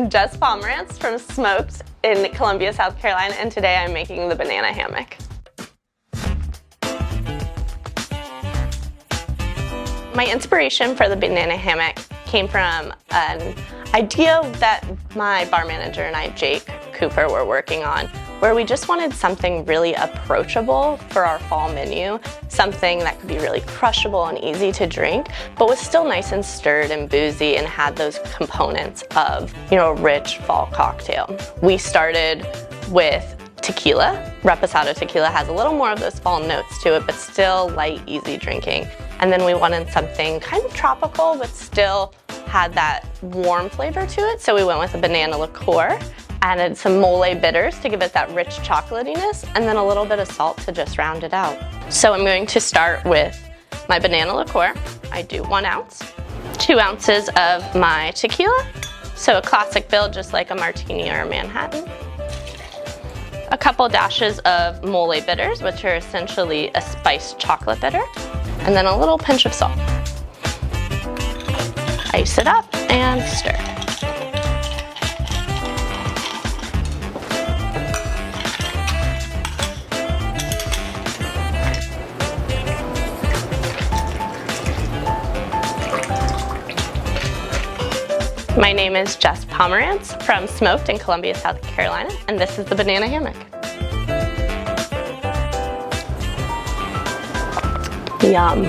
I'm Jess Pomerantz from Smoked in Columbia, South Carolina, and today I'm making the banana hammock. My inspiration for the banana hammock came from an idea that my bar manager and I, Jake Cooper, were working on, where we just wanted something really approachable for our fall menu, something that could be really crushable and easy to drink, but was still nice and stirred and boozy and had those components of, a rich fall cocktail. We started with tequila. Reposado tequila has a little more of those fall notes to it, but still light, easy drinking. And then we wanted something kind of tropical, but still had that warm flavor to it. So we went with a banana liqueur, added some mole bitters to give it that rich chocolatiness, and then a little bit of salt to just round it out. So I'm going to start with my banana liqueur. I do 1 ounce, 2 ounces of my tequila. So a classic build, just like a martini or a Manhattan. A couple dashes of mole bitters, which are essentially a spiced chocolate bitter. And then a little pinch of salt. Ice it up and stir. My name is Jess Pomerantz from Smoked in Columbia, South Carolina, and this is the Banana Hammock. Yum.